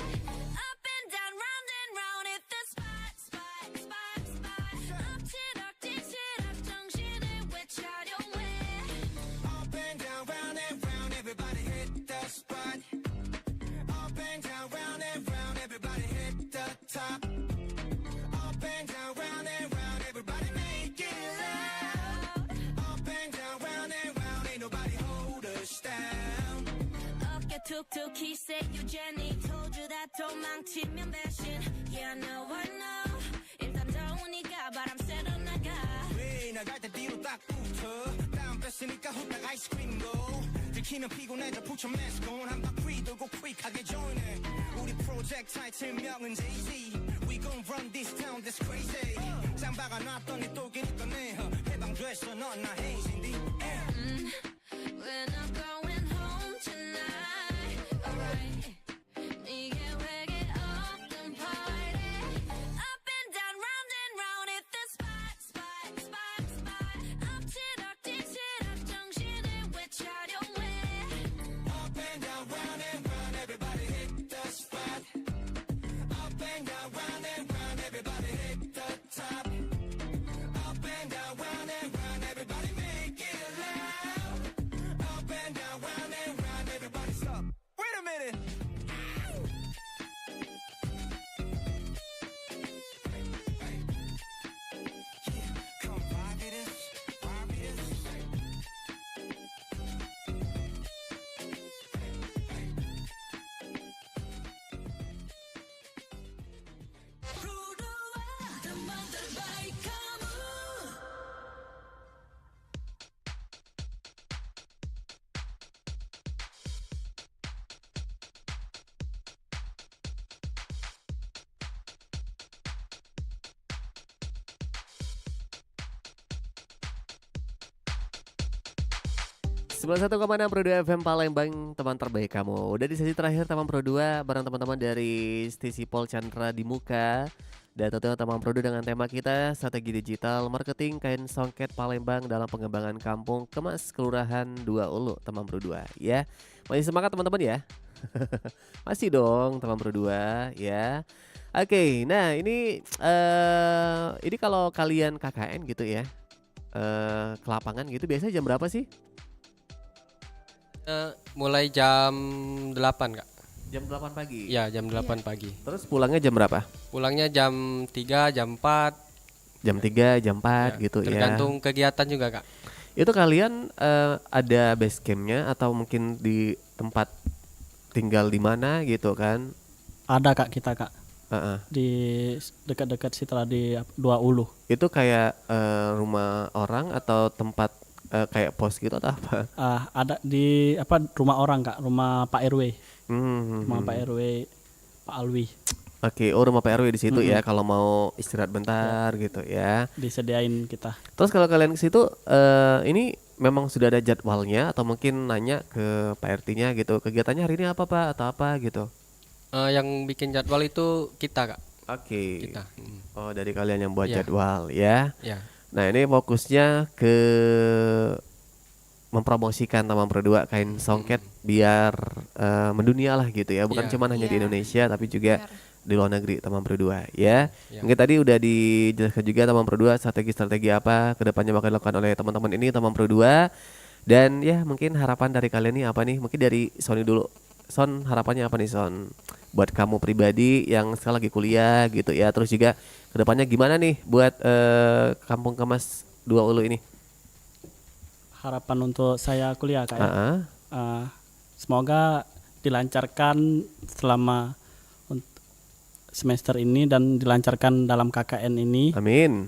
Up and down, round and round at the spot, spot, spot, spot. 엎치락뒤치락 정신을 외쳐려 해. Up and down, round and round, everybody hit the spot. Up and down, round and round, everybody hit the top. Up and down, round and round, everybody make it loud. Up and down, round and round, ain't nobody hold us down. 어깨 툭툭히 say you Jenny. Told you that 도망치면 배신. Yeah, I know. 일단 더우니까 바람 쐬러 나가. 왜 나갈 때 뒤로 딱 붙어. 땀 뺐으니까 후딱 아이스크림도. 들키면 피곤해져 put your mask on. 한 바퀴 돌고 quick하게 join해. 우리 프로젝트 타이틀명은 Jay-Z. We gon' run this town, that's crazy. 짱박아 놨더니 또 기니까네. 해방됐어 넌 나 헤이신디. When I'm going home tonight, alright. 네게 회개 없던 party. Up and down, round and round at the spot, spot, spot, spot. 엎치락뒤치락 정신을 외쳐려 해. Up and down, round and round, everybody hit the spot. Up and down, round and round, everybody hit the top. Up and down, round and round, everybody make it loud. 91,6 Pro 2 FM Palembang, teman terbaik kamu. Udah di sesi terakhir teman Pro 2 bareng teman-teman dari Stasi Pol Chandra di muka. Dan tentunya teman Pro 2 dengan tema kita strategi digital marketing kain songket Palembang dalam pengembangan kampung kemas kelurahan 2 Ulu teman Pro 2 ya. Masih semangat teman-teman ya? Masih dong teman Pro 2 ya. Oke, nah ini kalau kalian KKN gitu ya, ke lapangan gitu biasanya jam berapa sih? Mulai jam 8 Kak. Jam 8 pagi. Ya, jam 8 pagi. Terus pulangnya jam berapa? Pulangnya jam 3, jam 4. Jam 3, jam 4 gitu ya. Tergantung kegiatan juga Kak. Itu kalian ada base campnya atau mungkin di tempat tinggal di mana gitu kan? Ada Kak, kita Kak. Heeh. Di dekat-dekat situ lah, di 2 Ulu. Itu kayak rumah orang atau tempat kayak pos gitu atau apa? Ada di rumah orang Kak, rumah Pak RW. Rumah Pak RW Pak Alwi. Oke, oh rumah Pak RW di situ ya kalau mau istirahat bentar gitu ya. Disediain kita. Terus kalau kalian ke situ ini memang sudah ada jadwalnya atau mungkin nanya ke Pak RT-nya gitu. Kegiatannya hari ini apa Pak atau apa gitu? Yang bikin jadwal itu kita Kak. Oke. Kita. Oh, dari kalian yang buat Iya. jadwal ya. Ya. Nah, ini fokusnya ke mempromosikan Taman Pro 2 kain songket biar mendunia lah gitu ya. Bukan Iya. cuma hanya di Iya. Indonesia tapi juga Benar. di luar negeri Taman Pro 2 ya. Iya. Mungkin tadi udah dijelaskan juga Taman Pro 2 strategi-strategi apa kedepannya bakal dilakukan oleh teman-teman ini Taman Pro 2. Dan ya mungkin harapan dari kalian nih apa nih? Mungkin dari Sony dulu. Son, harapannya apa nih Son? Buat kamu pribadi yang sekarang lagi kuliah gitu ya. Terus juga kedepannya gimana nih buat Kampung Kemas 2 Ulu ini? Harapan untuk saya kuliah Kak ya. Ah, Semoga dilancarkan selama semester ini dan dilancarkan dalam KKN ini. amin.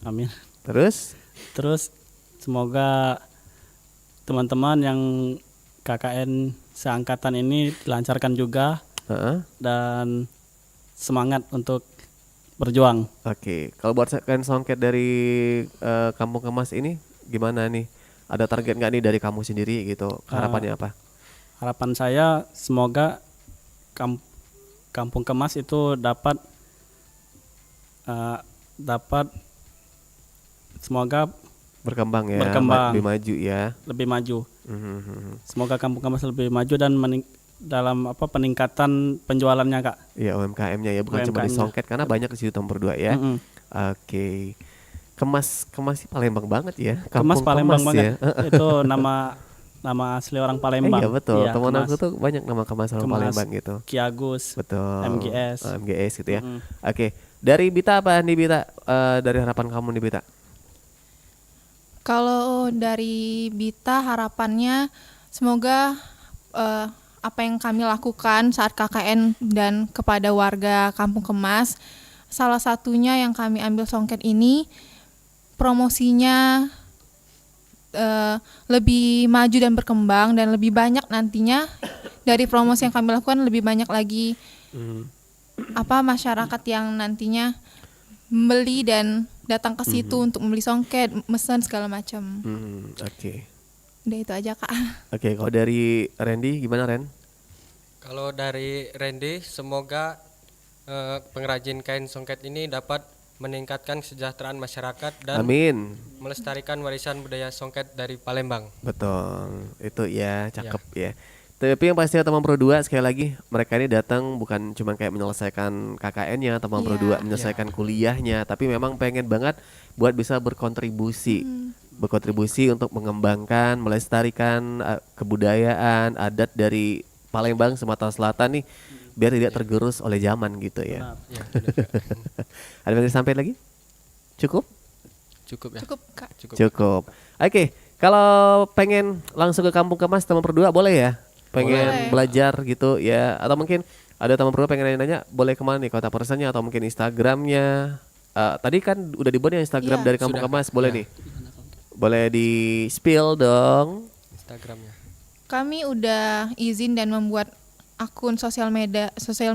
Amin. Terus? Terus semoga teman-teman yang KKN seangkatan ini dilancarkan juga Heeh. dan semangat untuk berjuang. Oke, kalau buat kain songket dari Kampung Kemas ini gimana nih? Ada target nggak nih dari kamu sendiri gitu? Harapannya apa? Harapan saya semoga Kampung Kemas itu dapat semoga Berkembang ya, Berkembang. lebih maju ya. lebih maju. Mhm. Semoga Kampung Kemas lebih maju dan dalam peningkatan penjualannya Kak. Ya UMKM-nya ya, bukan cuma di UMKM-nya. songket karena banyak di situ Taman Pro 2 ya. Mm-mm. Oke. Kemas sih Palembang banget ya. Kemas Kampung Palembang Kemas banget. ya. Itu nama asli orang Palembang. Iya betul. Iya, Teman Kemas. aku tuh banyak nama Kemas orang Kemas. Palembang gitu. Ki Agus. Betul. MGS. MGS gitu ya. Mm-mm. Oke. Dari Bita apa nih Bita? Dari harapan kamu nih Bita? Kalau dari Bita harapannya semoga apa yang kami lakukan saat KKN dan kepada warga Kampung Kemas, salah satunya yang kami ambil songket ini promosinya lebih maju dan berkembang dan lebih banyak nantinya dari promosi yang kami lakukan lebih banyak lagi masyarakat yang nantinya membeli dan datang ke situ untuk membeli songket, mesen segala macam. Oke. Udah itu aja Kak. Oke, kalau dari Randy gimana Ren? Kalau dari Randy, semoga pengrajin kain songket ini dapat meningkatkan kesejahteraan masyarakat dan Amin. melestarikan warisan budaya songket dari Palembang. Betul. Itu ya, cakep ya. Tapi yang pasti Taman Pro 2 sekali lagi mereka ini datang bukan cuma kayak menyelesaikan KKN-nya, Taman Pro 2 menyelesaikan kuliahnya, tapi memang pengen banget buat bisa berkontribusi. Berkontribusi untuk mengembangkan, melestarikan kebudayaan, adat dari Palembang Sumatera Selatan nih biar tidak tergerus oleh zaman gitu ya. Ya, benar, Kak. Ada yang disampaikan lagi? Cukup? Cukup ya. Cukup Kak. Cukup. Oke, kalau pengen langsung ke Kampung Kemas Taman Pro 2 boleh ya? Pengen Boleh. belajar gitu ya? Atau mungkin ada Taman Pro 2 pengen nanya boleh kemana nih kota persennya atau mungkin Instagramnya? Tadi kan udah dibuat ya Instagram Iya. dari Kampung Sudah. Kemas, boleh Ya. nih? Boleh di spill dong. Instagramnya. Kami udah izin dan membuat akun sosial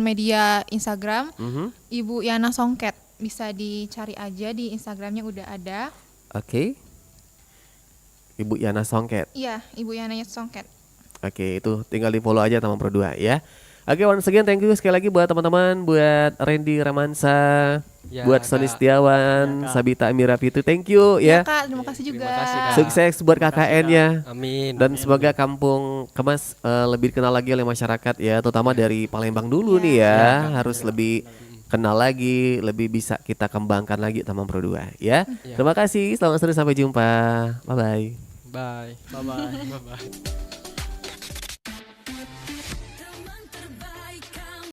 media Instagram Mhm. Ibu Yana Songket. Bisa dicari aja di Instagramnya udah ada. Oke. Ibu Yana Songket. Iya, Ibu Yana Songket. Oke, itu tinggal di follow aja Taman Pro 2 ya. Oke, once again thank you sekali lagi buat teman-teman, buat Randy Ramansa, Ya, buat Sony Kak. Setiawan, Ya, Kak. Sabita Amira Fitu, thank you Ya, ya. Kak, terima kasih juga. Terima kasih, Kak. Sukses buat KKN-nya. Amin. Dan semoga Kampung Kemas lebih dikenal lagi oleh masyarakat ya, terutama dari Palembang dulu Ya. nih ya, Ya, harus lebih kenal lagi, lebih bisa kita kembangkan lagi Taman Pro 2 ya. Ya. Terima kasih, selamat sore, sampai jumpa. Bye bye. Bye. Bye bye. Bye bye.